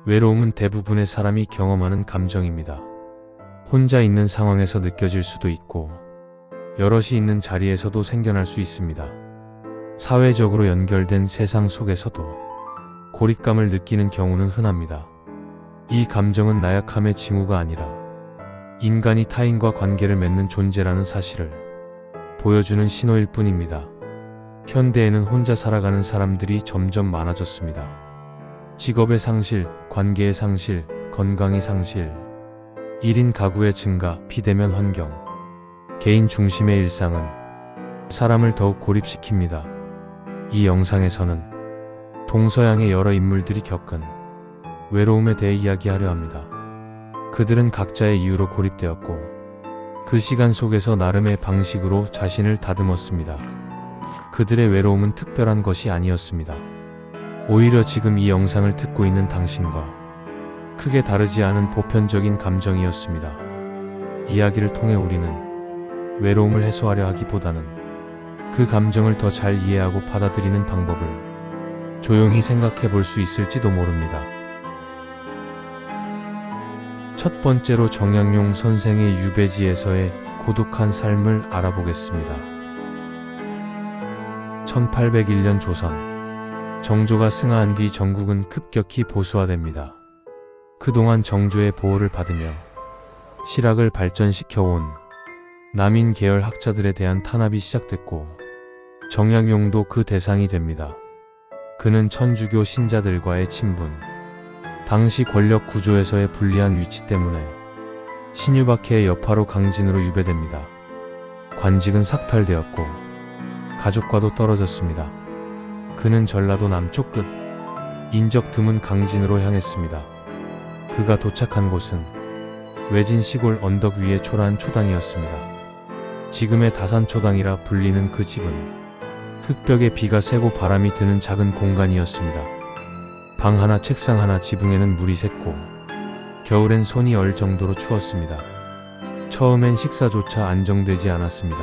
외로움은 대부분의 사람이 경험하는 감정입니다. 혼자 있는 상황에서 느껴질 수도 있고, 여럿이 있는 자리에서도 생겨날 수 있습니다. 사회적으로 연결된 세상 속에서도 고립감을 느끼는 경우는 흔합니다. 이 감정은 나약함의 징후가 아니라 인간이 타인과 관계를 맺는 존재라는 사실을 보여주는 신호일 뿐입니다. 현대에는 혼자 살아가는 사람들이 점점 많아졌습니다. 직업의 상실, 관계의 상실, 건강의 상실, 1인 가구의 증가, 비대면 환경, 개인 중심의 일상은 사람을 더욱 고립시킵니다. 이 영상에서는 동서양의 여러 인물들이 겪은 외로움에 대해 이야기하려 합니다. 그들은 각자의 이유로 고립되었고, 그 시간 속에서 나름의 방식으로 자신을 다듬었습니다. 그들의 외로움은 특별한 것이 아니었습니다. 오히려 지금 이 영상을 듣고 있는 당신과 크게 다르지 않은 보편적인 감정이었습니다. 이야기를 통해 우리는 외로움을 해소하려 하기보다는 그 감정을 더 잘 이해하고 받아들이는 방법을 조용히 생각해 볼 수 있을지도 모릅니다. 첫 번째로 정약용 선생의 유배지에서의 고독한 삶을 알아보겠습니다. 1801년 조선, 정조가 승하한 뒤 전국은 급격히 보수화됩니다. 그동안 정조의 보호를 받으며 실학을 발전시켜온 남인 계열 학자들에 대한 탄압이 시작됐고, 정약용도 그 대상이 됩니다. 그는 천주교 신자들과의 친분, 당시 권력 구조에서의 불리한 위치 때문에 신유박해의 여파로 강진으로 유배됩니다. 관직은 삭탈되었고 가족과도 떨어졌습니다. 그는 전라도 남쪽 끝 인적 드문 강진으로 향했습니다. 그가 도착한 곳은 외진 시골 언덕 위의 초라한 초당이었습니다. 지금의 다산초당이라 불리는 그 집은 흙벽에 비가 새고 바람이 드는 작은 공간이었습니다. 방 하나, 책상 하나, 지붕에는 물이 샜고 겨울엔 손이 얼 정도로 추웠습니다. 처음엔 식사조차 안정되지 않았습니다.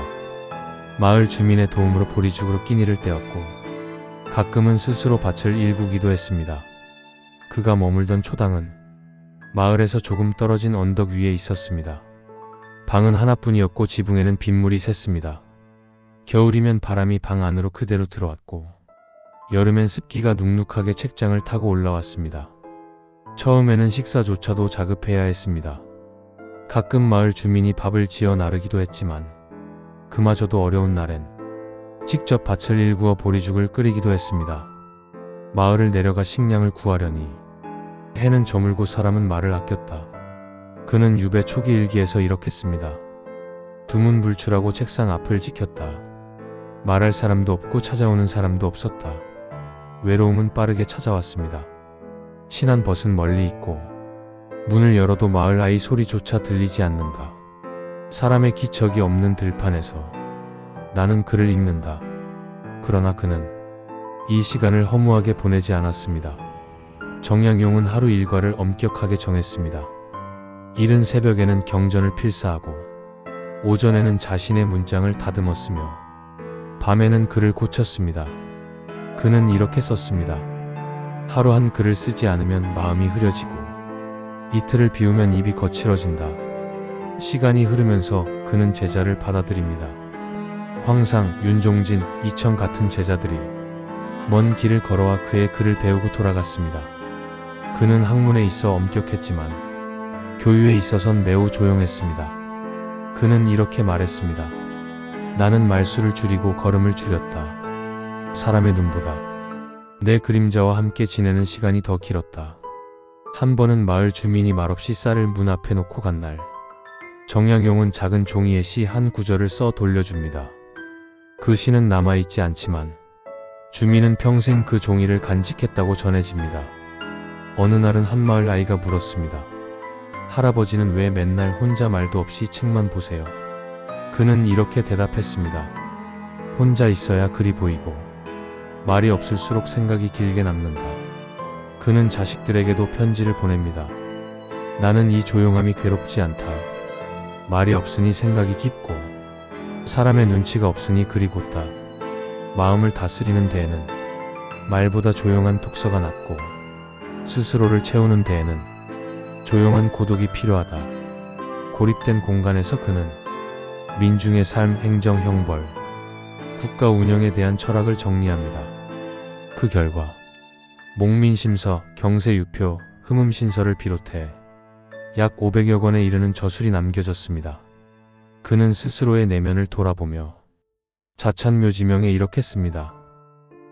마을 주민의 도움으로 보리죽으로 끼니를 때웠고 가끔은 스스로 밭을 일구기도 했습니다. 그가 머물던 초당은 마을에서 조금 떨어진 언덕 위에 있었습니다. 방은 하나뿐이었고 지붕에는 빗물이 샜습니다. 겨울이면 바람이 방 안으로 그대로 들어왔고 여름엔 습기가 눅눅하게 책장을 타고 올라왔습니다. 처음에는 식사조차도 자급해야 했습니다. 가끔 마을 주민이 밥을 지어 나르기도 했지만 그마저도 어려운 날엔 직접 밭을 일구어 보리죽을 끓이기도 했습니다. 마을을 내려가 식량을 구하려니 해는 저물고 사람은 말을 아꼈다. 그는 유배 초기 일기에서 이렇게 씁니다. 두문불출하고 책상 앞을 지켰다. 말할 사람도 없고 찾아오는 사람도 없었다. 외로움은 빠르게 찾아왔습니다. 친한 벗은 멀리 있고 문을 열어도 마을 아이 소리조차 들리지 않는다. 사람의 기척이 없는 들판에서 나는 글을 읽는다. 그러나 그는 이 시간을 허무하게 보내지 않았습니다. 정약용은 하루 일과를 엄격하게 정했습니다. 이른 새벽에는 경전을 필사하고 오전에는 자신의 문장을 다듬었으며 밤에는 글을 고쳤습니다. 그는 이렇게 썼습니다. 하루 한 글을 쓰지 않으면 마음이 흐려지고 이틀을 비우면 입이 거칠어진다. 시간이 흐르면서 그는 제자를 받아들입니다. 황상, 윤종진, 이청 같은 제자들이 먼 길을 걸어와 그의 글을 배우고 돌아갔습니다. 그는 학문에 있어 엄격했지만 교유에 있어선 매우 조용했습니다. 그는 이렇게 말했습니다. 나는 말수를 줄이고 걸음을 줄였다. 사람의 눈보다 내 그림자와 함께 지내는 시간이 더 길었다. 한 번은 마을 주민이 말없이 쌀을 문 앞에 놓고 간 날, 정약용은 작은 종이에 시 한 구절을 써 돌려줍니다. 그 시는 남아있지 않지만 주민은 평생 그 종이를 간직했다고 전해집니다. 어느 날은 한 마을 아이가 물었습니다. 할아버지는 왜 맨날 혼자 말도 없이 책만 보세요? 그는 이렇게 대답했습니다. 혼자 있어야 글이 보이고 말이 없을수록 생각이 길게 남는다. 그는 자식들에게도 편지를 보냅니다. 나는 이 조용함이 괴롭지 않다. 말이 없으니 생각이 깊고 사람의 눈치가 없으니 글이 곧다. 마음을 다스리는 데에는 말보다 조용한 독서가 낫고 스스로를 채우는 데에는 조용한 고독이 필요하다. 고립된 공간에서 그는 민중의 삶, 행정, 형벌, 국가 운영에 대한 철학을 정리합니다. 그 결과 목민심서, 경세유표, 흠음신서를 비롯해 약 500여 권에 이르는 저술이 남겨졌습니다. 그는 스스로의 내면을 돌아보며 자찬묘지명에 이렇게 씁니다.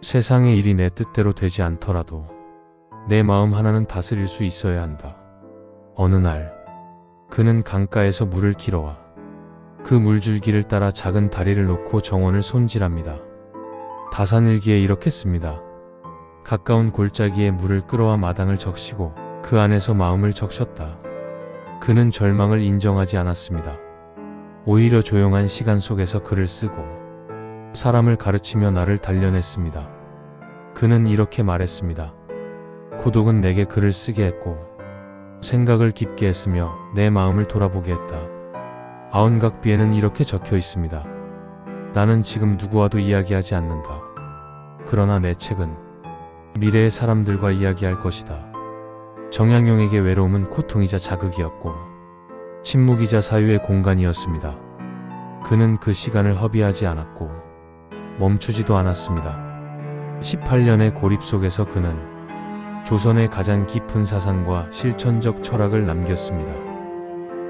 세상의 일이 내 뜻대로 되지 않더라도 내 마음 하나는 다스릴 수 있어야 한다. 어느 날 그는 강가에서 물을 길어와 그 물줄기를 따라 작은 다리를 놓고 정원을 손질합니다. 다산일기에 이렇게 씁니다. 가까운 골짜기에 물을 끌어와 마당을 적시고 그 안에서 마음을 적셨다. 그는 절망을 인정하지 않았습니다. 오히려 조용한 시간 속에서 글을 쓰고 사람을 가르치며 나를 단련했습니다. 그는 이렇게 말했습니다. 고독은 내게 글을 쓰게 했고 생각을 깊게 했으며 내 마음을 돌아보게 했다. 아흔각비에는 이렇게 적혀 있습니다. 나는 지금 누구와도 이야기하지 않는다. 그러나 내 책은 미래의 사람들과 이야기할 것이다. 정약용에게 외로움은 고통이자 자극이었고 침묵이자 사유의 공간이었습니다. 그는 그 시간을 허비하지 않았고 멈추지도 않았습니다. 18년의 고립 속에서 그는 조선의 가장 깊은 사상과 실천적 철학을 남겼습니다.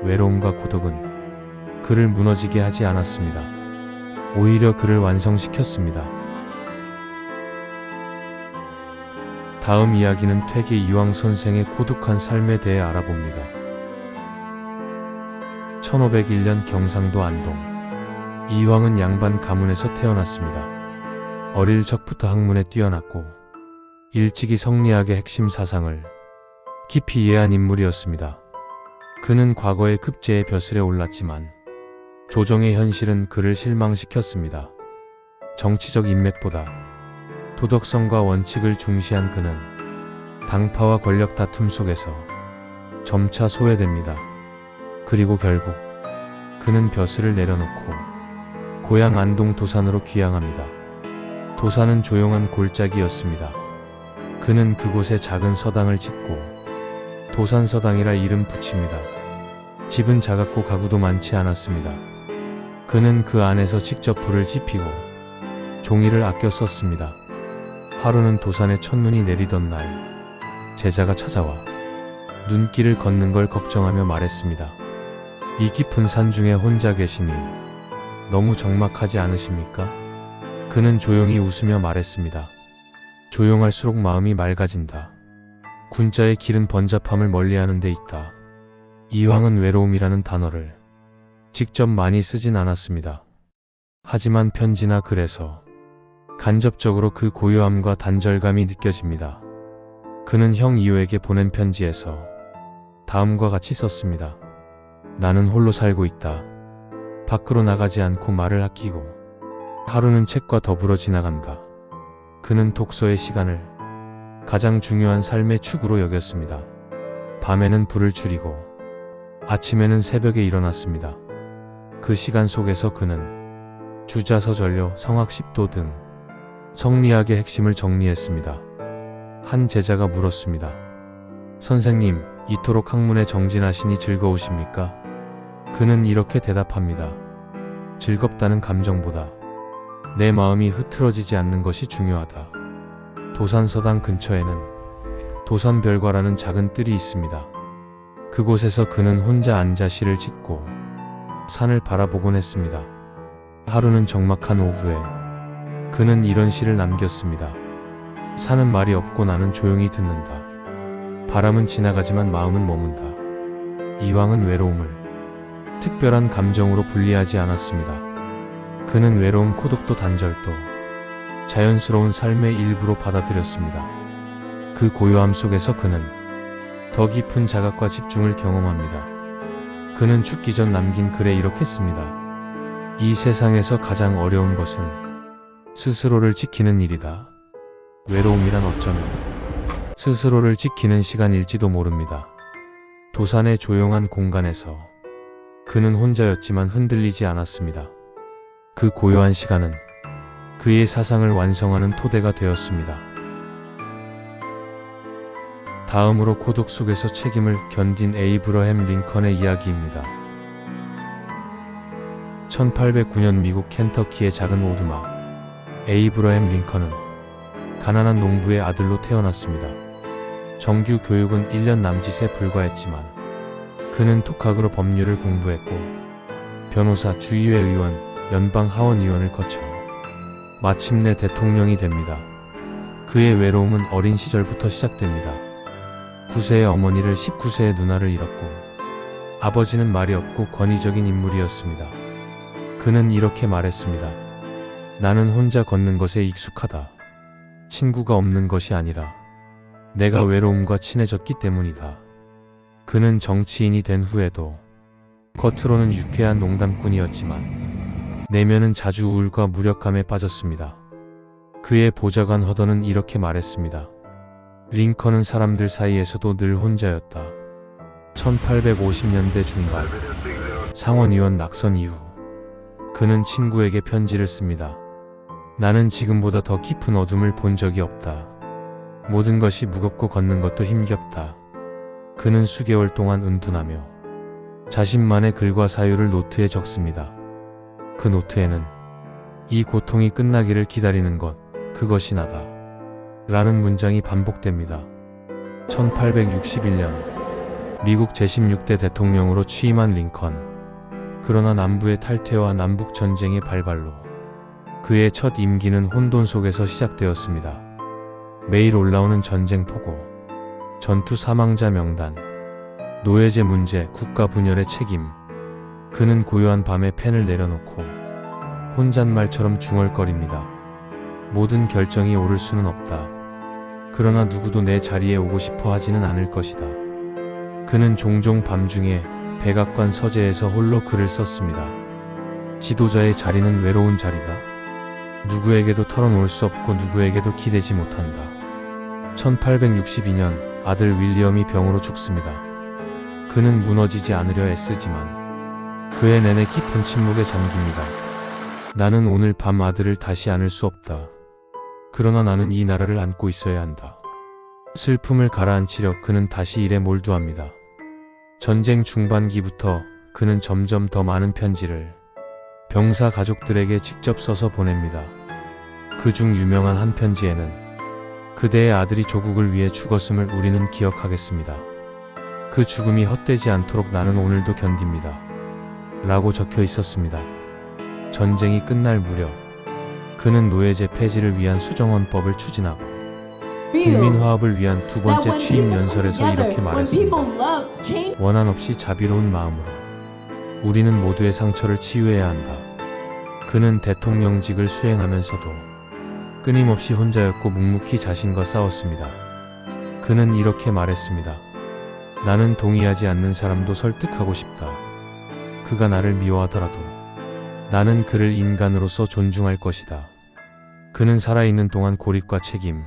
외로움과 고독은 그를 무너지게 하지 않았습니다. 오히려 그를 완성시켰습니다. 다음 이야기는 퇴계 이황 선생의 고독한 삶에 대해 알아봅니다. 1501년 경상도 안동. 이황은 양반 가문에서 태어났습니다. 어릴 적부터 학문에 뛰어났고 일찍이 성리학의 핵심 사상을 깊이 이해한 인물이었습니다. 그는 과거의 급제의 벼슬에 올랐지만 조정의 현실은 그를 실망시켰습니다. 정치적 인맥보다 도덕성과 원칙을 중시한 그는 당파와 권력 다툼 속에서 점차 소외됩니다. 그리고 결국 그는 벼슬을 내려놓고 고향 안동 도산으로 귀향합니다. 도산은 조용한 골짜기였습니다. 그는 그곳에 작은 서당을 짓고 도산서당이라 이름 붙입니다. 집은 작았고 가구도 많지 않았습니다. 그는 그 안에서 직접 불을 지피고 종이를 아껴 썼습니다. 하루는 도산에 첫눈이 내리던 날 제자가 찾아와 눈길을 걷는 걸 걱정하며 말했습니다. 이 깊은 산 중에 혼자 계시니 너무 적막하지 않으십니까? 그는 조용히 웃으며 말했습니다. 조용할수록 마음이 맑아진다. 군자의 길은 번잡함을 멀리하는 데 있다. 이황은 외로움이라는 단어를 직접 많이 쓰진 않았습니다. 하지만 편지나 글에서 간접적으로 그 고요함과 단절감이 느껴집니다. 그는 형 이호에게 보낸 편지에서 다음과 같이 썼습니다. 나는 홀로 살고 있다. 밖으로 나가지 않고 말을 아끼고 하루는 책과 더불어 지나간다. 그는 독서의 시간을 가장 중요한 삶의 축으로 여겼습니다. 밤에는 불을 줄이고 아침에는 새벽에 일어났습니다. 그 시간 속에서 그는 주자서전료, 성학십도 등 성리학의 핵심을 정리했습니다. 한 제자가 물었습니다. 선생님, 이토록 학문에 정진하시니 즐거우십니까? 그는 이렇게 대답합니다. 즐겁다는 감정보다 내 마음이 흐트러지지 않는 것이 중요하다. 도산서당 근처에는 도산별과라는 작은 뜰이 있습니다. 그곳에서 그는 혼자 앉아 시를 짓고 산을 바라보곤 했습니다. 하루는 적막한 오후에 그는 이런 시를 남겼습니다. 산은 말이 없고 나는 조용히 듣는다. 바람은 지나가지만 마음은 머문다. 이황은 외로움을 특별한 감정으로 분리하지 않았습니다. 그는 외로움, 고독도 단절도 자연스러운 삶의 일부로 받아들였습니다. 그 고요함 속에서 그는 더 깊은 자각과 집중을 경험합니다. 그는 죽기 전 남긴 글에 이렇게 씁니다. 이 세상에서 가장 어려운 것은 스스로를 지키는 일이다. 외로움이란 어쩌면 스스로를 지키는 시간일지도 모릅니다. 도산의 조용한 공간에서 그는 혼자였지만 흔들리지 않았습니다. 그 고요한 시간은 그의 사상을 완성하는 토대가 되었습니다. 다음으로 고독 속에서 책임을 견딘 에이브러햄 링컨의 이야기입니다. 1809년 미국 켄터키의 작은 오두막, 에이브러햄 링컨은 가난한 농부의 아들로 태어났습니다. 정규 교육은 1년 남짓에 불과했지만 그는 독학으로 법률을 공부했고 변호사, 주의회 의원, 연방 하원 의원을 거쳐 마침내 대통령이 됩니다. 그의 외로움은 어린 시절부터 시작됩니다. 9세의 어머니를 19세의 누나를 잃었고 아버지는 말이 없고 권위적인 인물이었습니다. 그는 이렇게 말했습니다. 나는 혼자 걷는 것에 익숙하다. 친구가 없는 것이 아니라 내가 외로움과 친해졌기 때문이다. 그는 정치인이 된 후에도 겉으로는 유쾌한 농담꾼이었지만 내면은 자주 우울과 무력감에 빠졌습니다. 그의 보좌관 허던은 이렇게 말했습니다. 링컨은 사람들 사이에서도 늘 혼자였다. 1850년대 중반 상원의원 낙선 이후 그는 친구에게 편지를 씁니다. 나는 지금보다 더 깊은 어둠을 본 적이 없다. 모든 것이 무겁고 걷는 것도 힘겹다. 그는 수개월 동안 은둔하며 자신만의 글과 사유를 노트에 적습니다. 그 노트에는 이 고통이 끝나기를 기다리는 것, 그것이 나다. 라는 문장이 반복됩니다. 1861년 미국 제16대 대통령으로 취임한 링컨. 그러나 남부의 탈퇴와 남북전쟁의 발발로 그의 첫 임기는 혼돈 속에서 시작되었습니다. 매일 올라오는 전쟁 포고, 전투 사망자 명단, 노예제 문제, 국가 분열의 책임. 그는 고요한 밤에 펜을 내려놓고 혼잣말처럼 중얼거립니다. 모든 결정이 옳을 수는 없다. 그러나 누구도 내 자리에 오고 싶어 하지는 않을 것이다. 그는 종종 밤중에 백악관 서재에서 홀로 글을 썼습니다. 지도자의 자리는 외로운 자리다. 누구에게도 털어놓을 수 없고 누구에게도 기대지 못한다. 1862년 아들 윌리엄이 병으로 죽습니다. 그는 무너지지 않으려 애쓰지만 그의 내내 깊은 침묵에 잠깁니다. 나는 오늘 밤 아들을 다시 안을 수 없다. 그러나 나는 이 나라를 안고 있어야 한다. 슬픔을 가라앉히려 그는 다시 일에 몰두합니다. 전쟁 중반기부터 그는 점점 더 많은 편지를 병사 가족들에게 직접 써서 보냅니다. 그중 유명한 한 편지에는 그대의 아들이 조국을 위해 죽었음을 우리는 기억하겠습니다. 그 죽음이 헛되지 않도록 나는 오늘도 견딥니다. 라고 적혀 있었습니다. 전쟁이 끝날 무렵 그는 노예제 폐지를 위한 수정헌법을 추진하고 국민 화합을 위한 두 번째 취임 연설에서 이렇게 말했습니다. 원한 없이 자비로운 마음으로 우리는 모두의 상처를 치유해야 한다. 그는 대통령직을 수행하면서도 끊임없이 혼자였고 묵묵히 자신과 싸웠습니다. 그는 이렇게 말했습니다. 나는 동의하지 않는 사람도 설득하고 싶다. 그가 나를 미워하더라도 나는 그를 인간으로서 존중할 것이다. 그는 살아있는 동안 고립과 책임,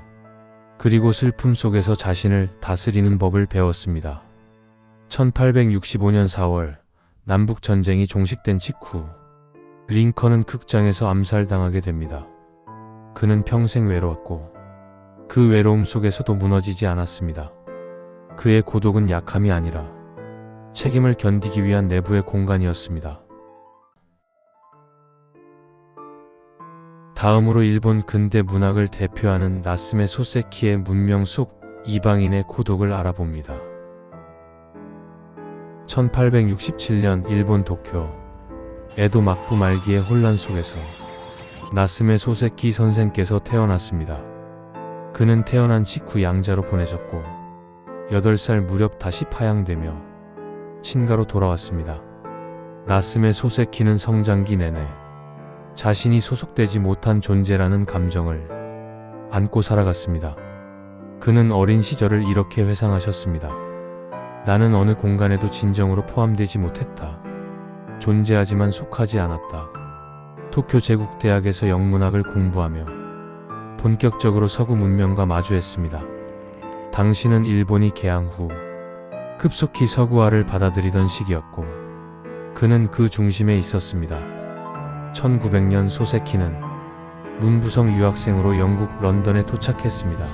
그리고 슬픔 속에서 자신을 다스리는 법을 배웠습니다. 1865년 4월 남북전쟁이 종식된 직후 링컨은 극장에서 암살당하게 됩니다. 그는 평생 외로웠고 그 외로움 속에서도 무너지지 않았습니다. 그의 고독은 약함이 아니라 책임을 견디기 위한 내부의 공간이었습니다. 다음으로 일본 근대 문학을 대표하는 나스메 소세키의 문명 속 이방인의 고독을 알아봅니다. 1867년 일본 도쿄 에도 막부 말기의 혼란 속에서 나스메 소세키 선생께서 태어났습니다. 그는 태어난 직후 양자로 보내졌고 8살 무렵 다시 파양되며 친가로 돌아왔습니다. 나스메 소세키는 성장기 내내 자신이 소속되지 못한 존재라는 감정을 안고 살아갔습니다. 그는 어린 시절을 이렇게 회상하셨습니다. 나는 어느 공간에도 진정으로 포함되지 못했다. 존재하지만 속하지 않았다. 도쿄 제국대학에서 영문학을 공부하며 본격적으로 서구 문명과 마주했습니다. 당시는 일본이 개항 후 급속히 서구화를 받아들이던 시기였고 그는 그 중심에 있었습니다. 1900년 소세키는 문부성 유학생으로 영국 런던에 도착했습니다.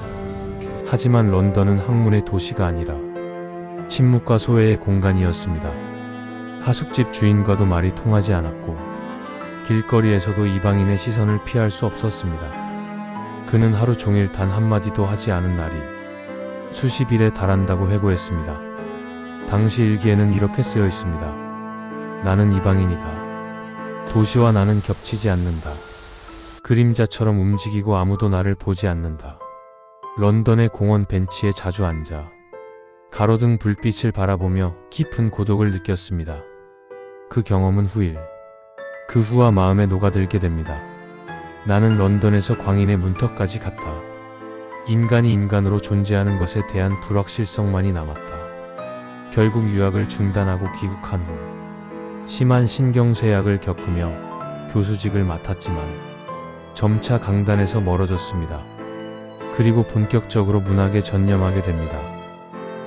하지만 런던은 학문의 도시가 아니라 침묵과 소외의 공간이었습니다. 하숙집 주인과도 말이 통하지 않았고 길거리에서도 이방인의 시선을 피할 수 없었습니다. 그는 하루 종일 단 한마디도 하지 않은 날이 수십 일에 달한다고 회고했습니다. 당시 일기에는 이렇게 쓰여 있습니다. 나는 이방인이다. 도시와 나는 겹치지 않는다. 그림자처럼 움직이고 아무도 나를 보지 않는다. 런던의 공원 벤치에 자주 앉아 가로등 불빛을 바라보며 깊은 고독을 느꼈습니다. 그 경험은 후일, 그 후와 마음에 녹아들게 됩니다. 나는 런던에서 광인의 문턱까지 갔다. 인간이 인간으로 존재하는 것에 대한 불확실성만이 남았다. 결국 유학을 중단하고 귀국한 후 심한 신경쇠약을 겪으며 교수직을 맡았지만 점차 강단에서 멀어졌습니다. 그리고 본격적으로 문학에 전념하게 됩니다.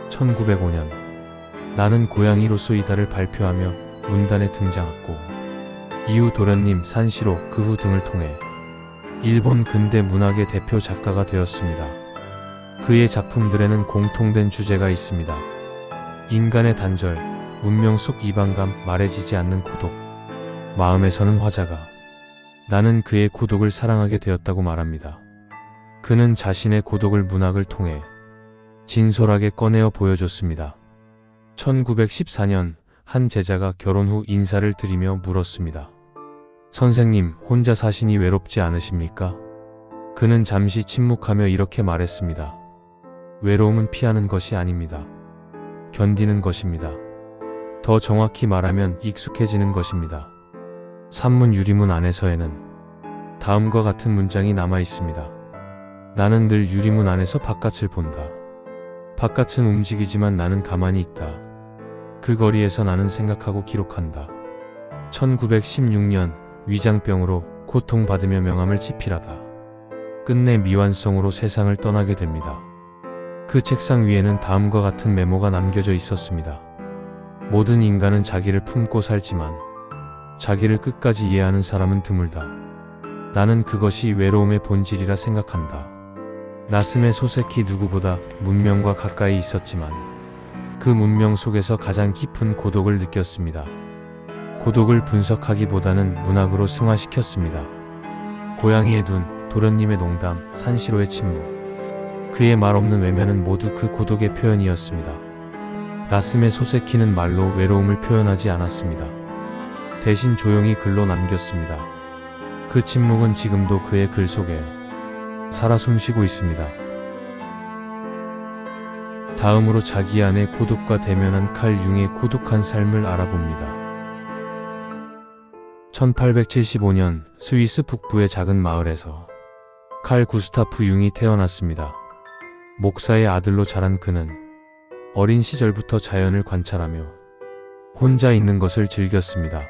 1905년 나는 고양이로서 이다를 발표하며 문단에 등장했고 이후 도련님, 산시로, 그 후 등을 통해 일본 근대 문학의 대표 작가가 되었습니다. 그의 작품들에는 공통된 주제가 있습니다. 인간의 단절, 문명 속 이방감, 말해지지 않는 고독, 마음에서는 화자가 나는 그의 고독을 사랑하게 되었다고 말합니다. 그는 자신의 고독을 문학을 통해 진솔하게 꺼내어 보여줬습니다. 1914년 한 제자가 결혼 후 인사를 드리며 물었습니다. 선생님, 혼자 사시니 외롭지 않으십니까? 그는 잠시 침묵하며 이렇게 말했습니다. 외로움은 피하는 것이 아닙니다. 견디는 것입니다. 더 정확히 말하면 익숙해지는 것입니다. 산문 유리문 안에서에는 다음과 같은 문장이 남아 있습니다. 나는 늘 유리문 안에서 바깥을 본다. 바깥은 움직이지만 나는 가만히 있다. 그 거리에서 나는 생각하고 기록한다. 1916년 위장병으로 고통받으며 명함을 집필하다 끝내 미완성으로 세상을 떠나게 됩니다. 그 책상 위에는 다음과 같은 메모가 남겨져 있었습니다. 모든 인간은 자기를 품고 살지만 자기를 끝까지 이해하는 사람은 드물다. 나는 그것이 외로움의 본질이라 생각한다. 나스메 소세키 누구보다 문명과 가까이 있었지만 그 문명 속에서 가장 깊은 고독을 느꼈습니다. 고독을 분석하기보다는 문학으로 승화시켰습니다. 고양이의 눈, 도련님의 농담, 산시로의 침묵, 그의 말 없는 외면은 모두 그 고독의 표현이었습니다. 나스메 소세키는 말로 외로움을 표현하지 않았습니다. 대신 조용히 글로 남겼습니다. 그 침묵은 지금도 그의 글 속에 살아 숨쉬고 있습니다. 다음으로 자기 안의 고독과 대면한 칼 융의 고독한 삶을 알아봅니다. 1875년 스위스 북부의 작은 마을에서 칼 구스타프 융이 태어났습니다. 목사의 아들로 자란 그는 어린 시절부터 자연을 관찰하며 혼자 있는 것을 즐겼습니다.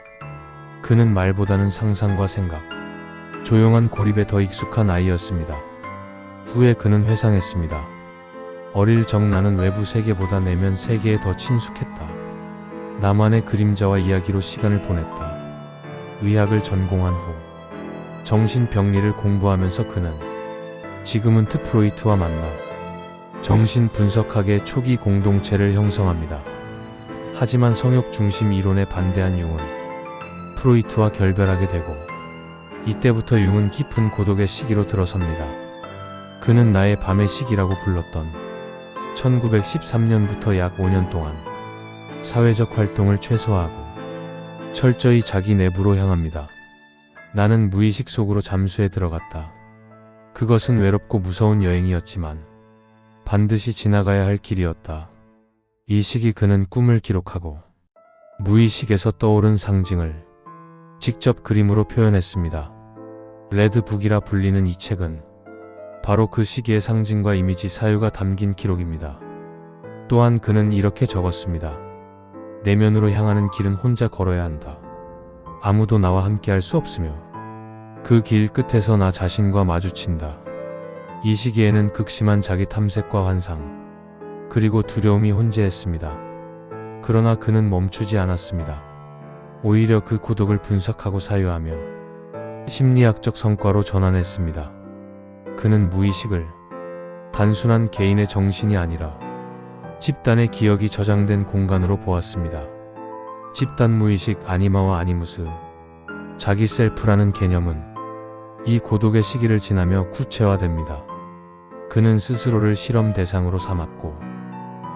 그는 말보다는 상상과 생각, 조용한 고립에 더 익숙한 아이였습니다. 후에 그는 회상했습니다. 어릴 적 나는 외부 세계보다 내면 세계에 더 친숙했다. 나만의 그림자와 이야기로 시간을 보냈다. 의학을 전공한 후 정신병리를 공부하면서 그는 지금은 트프로이트와 만나 정신분석학의 초기 공동체를 형성합니다. 하지만 성욕 중심 이론에 반대한 융은 프로이트와 결별하게 되고 이때부터 융은 깊은 고독의 시기로 들어섭니다. 그는 나의 밤의 시기라고 불렀던 1913년부터 약 5년 동안 사회적 활동을 최소화하고 철저히 자기 내부로 향합니다. 나는 무의식 속으로 잠수에 들어갔다. 그것은 외롭고 무서운 여행이었지만 반드시 지나가야 할 길이었다. 이 시기 그는 꿈을 기록하고 무의식에서 떠오른 상징을 직접 그림으로 표현했습니다. 레드북이라 불리는 이 책은 바로 그 시기의 상징과 이미지 사유가 담긴 기록입니다. 또한 그는 이렇게 적었습니다. 내면으로 향하는 길은 혼자 걸어야 한다. 아무도 나와 함께 할 수 없으며 그 길 끝에서 나 자신과 마주친다. 이 시기에는 극심한 자기 탐색과 환상, 그리고 두려움이 혼재했습니다. 그러나 그는 멈추지 않았습니다. 오히려 그 고독을 분석하고 사유하며 심리학적 성과로 전환했습니다. 그는 무의식을 단순한 개인의 정신이 아니라 집단의 기억이 저장된 공간으로 보았습니다. 집단 무의식 아니마와 아니무스, 자기 셀프라는 개념은 이 고독의 시기를 지나며 구체화됩니다. 그는 스스로를 실험 대상으로 삼았고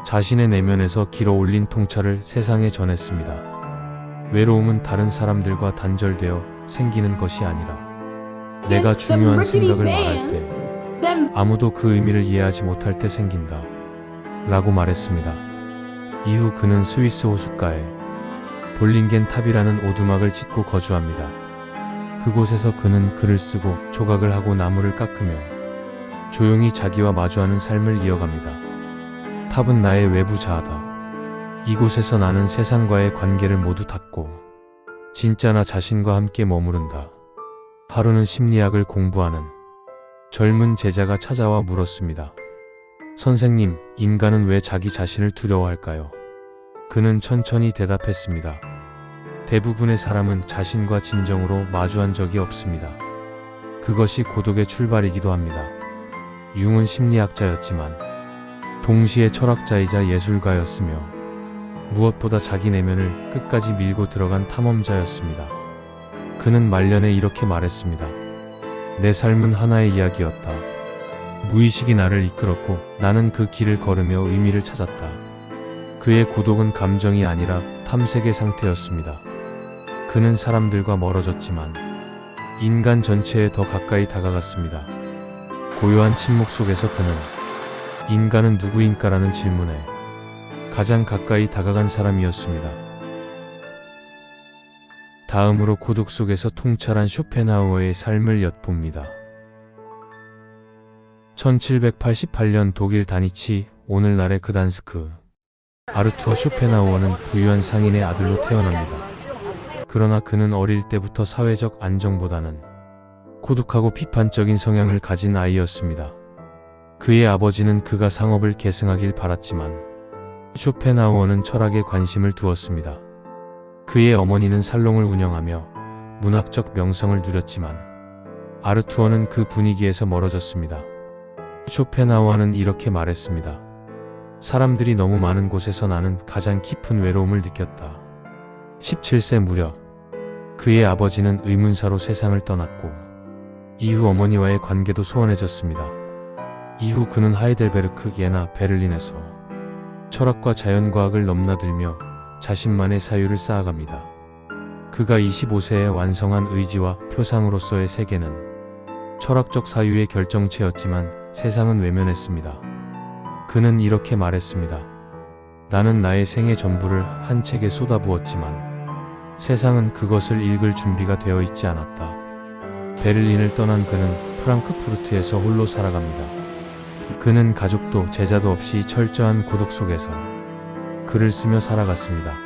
자신의 내면에서 길어올린 통찰을 세상에 전했습니다. 외로움은 다른 사람들과 단절되어 생기는 것이 아니라 내가 중요한 생각을 말할 때 아무도 그 의미를 이해하지 못할 때 생긴다 라고 말했습니다. 이후 그는 스위스 호숫가에 볼링겐 탑이라는 오두막을 짓고 거주합니다. 그곳에서 그는 글을 쓰고 조각을 하고 나무를 깎으며 조용히 자기와 마주하는 삶을 이어갑니다. 탑은 나의 외부 자아다. 이곳에서 나는 세상과의 관계를 모두 닫고 진짜 나 자신과 함께 머무른다. 하루는 심리학을 공부하는 젊은 제자가 찾아와 물었습니다. 선생님, 인간은 왜 자기 자신을 두려워할까요? 그는 천천히 대답했습니다. 대부분의 사람은 자신과 진정으로 마주한 적이 없습니다. 그것이 고독의 출발이기도 합니다. 융은 심리학자였지만 동시에 철학자이자 예술가였으며 무엇보다 자기 내면을 끝까지 밀고 들어간 탐험자였습니다. 그는 말년에 이렇게 말했습니다. 내 삶은 하나의 이야기였다. 무의식이 나를 이끌었고 나는 그 길을 걸으며 의미를 찾았다. 그의 고독은 감정이 아니라 탐색의 상태였습니다. 그는 사람들과 멀어졌지만 인간 전체에 더 가까이 다가갔습니다. 고요한 침묵 속에서 그는 인간은 누구인가라는 질문에 가장 가까이 다가간 사람이었습니다. 다음으로 고독 속에서 통찰한 쇼펜하우어의 삶을 엿봅니다. 1788년 독일 다니치, 오늘날의 그단스크. 아르투어 쇼펜하우어는 부유한 상인의 아들로 태어납니다. 그러나 그는 어릴 때부터 사회적 안정보다는 고독하고 비판적인 성향을 가진 아이였습니다. 그의 아버지는 그가 상업을 계승하길 바랐지만 쇼펜하우어는 철학에 관심을 두었습니다. 그의 어머니는 살롱을 운영하며 문학적 명성을 누렸지만 아르투어는 그 분위기에서 멀어졌습니다. 쇼펜하우어는 이렇게 말했습니다. 사람들이 너무 많은 곳에서 나는 가장 깊은 외로움을 느꼈다. 17세 무렵 그의 아버지는 의문사로 세상을 떠났고 이후 어머니와의 관계도 소원해졌습니다. 이후 그는 하이델베르크, 예나, 베를린에서 철학과 자연과학을 넘나들며 자신만의 사유를 쌓아갑니다. 그가 25세에 완성한 의지와 표상으로서의 세계는 철학적 사유의 결정체였지만 세상은 외면했습니다. 그는 이렇게 말했습니다. 나는 나의 생애 전부를 한 책에 쏟아부었지만 세상은 그것을 읽을 준비가 되어 있지 않았다. 베를린을 떠난 그는 프랑크푸르트에서 홀로 살아갑니다. 그는 가족도 제자도 없이 철저한 고독 속에서 글을 쓰며 살아갔습니다.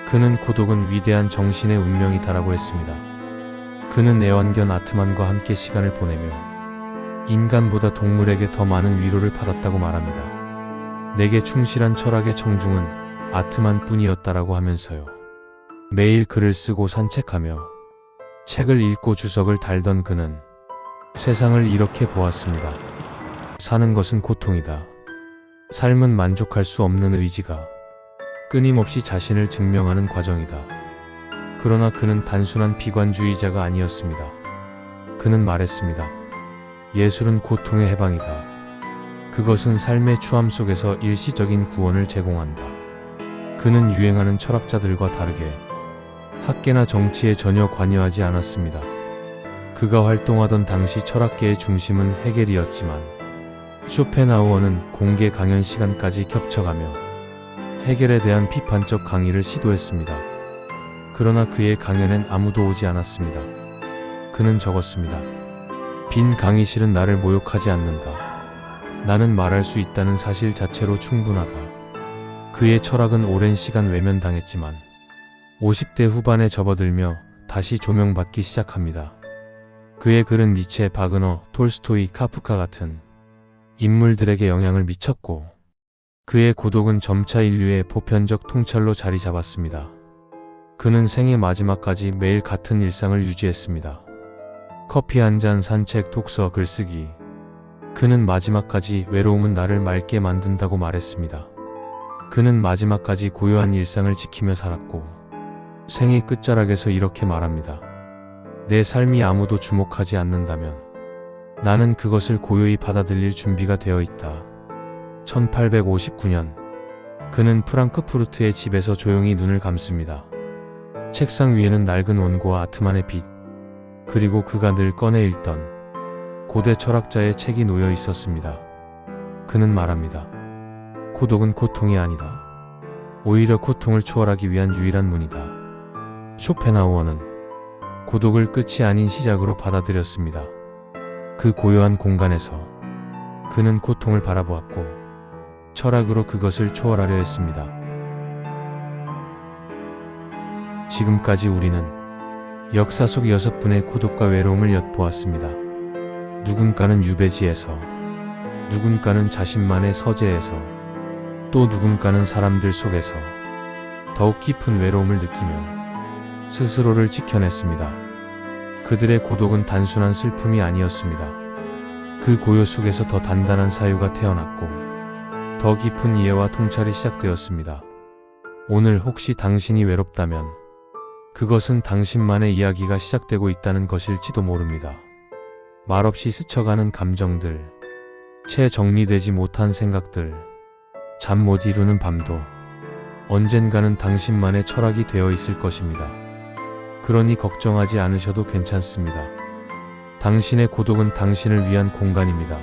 그는 고독은 위대한 정신의 운명이다라고 했습니다. 그는 애완견 아트만과 함께 시간을 보내며 인간보다 동물에게 더 많은 위로를 받았다고 말합니다. 내게 충실한 철학의 청중은 아트만 뿐이었다라고 하면서요. 매일 글을 쓰고 산책하며 책을 읽고 주석을 달던 그는 세상을 이렇게 보았습니다. 사는 것은 고통이다. 삶은 만족할 수 없는 의지가 끊임없이 자신을 증명하는 과정이다. 그러나 그는 단순한 비관주의자가 아니었습니다. 그는 말했습니다. 예술은 고통의 해방이다. 그것은 삶의 추함 속에서 일시적인 구원을 제공한다. 그는 유행하는 철학자들과 다르게 학계나 정치에 전혀 관여하지 않았습니다. 그가 활동하던 당시 철학계의 중심은 헤겔이었지만 쇼펜하우어는 공개 강연 시간까지 겹쳐가며 헤겔에 대한 비판적 강의를 시도했습니다. 그러나 그의 강연엔 아무도 오지 않았습니다. 그는 적었습니다. 빈 강의실은 나를 모욕하지 않는다. 나는 말할 수 있다는 사실 자체로 충분하다. 그의 철학은 오랜 시간 외면당했지만 50대 후반에 접어들며 다시 조명받기 시작합니다. 그의 글은 니체, 바그너, 톨스토이, 카프카 같은 인물들에게 영향을 미쳤고 그의 고독은 점차 인류의 보편적 통찰로 자리 잡았습니다. 그는 생애 마지막까지 매일 같은 일상을 유지했습니다. 커피 한 잔, 산책, 독서, 글쓰기. 그는 마지막까지 외로움은 나를 맑게 만든다고 말했습니다. 그는 마지막까지 고요한 일상을 지키며 살았고 생의 끝자락에서 이렇게 말합니다. 내 삶이 아무도 주목하지 않는다면 나는 그것을 고요히 받아들일 준비가 되어 있다. 1859년 그는 프랑크푸르트의 집에서 조용히 눈을 감습니다. 책상 위에는 낡은 원고와 아트만의 빛, 그리고 그가 늘 꺼내 읽던 고대 철학자의 책이 놓여 있었습니다. 그는 말합니다. 고독은 고통이 아니다. 오히려 고통을 초월하기 위한 유일한 문이다. 쇼펜하우어는 고독을 끝이 아닌 시작으로 받아들였습니다. 그 고요한 공간에서 그는 고통을 바라보았고 철학으로 그것을 초월하려 했습니다. 지금까지 우리는 역사 속 6분의 고독과 외로움을 엿보았습니다. 누군가는 유배지에서, 누군가는 자신만의 서재에서, 또 누군가는 사람들 속에서 더욱 깊은 외로움을 느끼며 스스로를 지켜냈습니다. 그들의 고독은 단순한 슬픔이 아니었습니다. 그 고요 속에서 더 단단한 사유가 태어났고 더 깊은 이해와 통찰이 시작되었습니다. 오늘 혹시 당신이 외롭다면 그것은 당신만의 이야기가 시작되고 있다는 것일지도 모릅니다. 말없이 스쳐가는 감정들, 채 정리되지 못한 생각들, 잠 못 이루는 밤도 언젠가는 당신만의 철학이 되어 있을 것입니다. 그러니 걱정하지 않으셔도 괜찮습니다. 당신의 고독은 당신을 위한 공간입니다.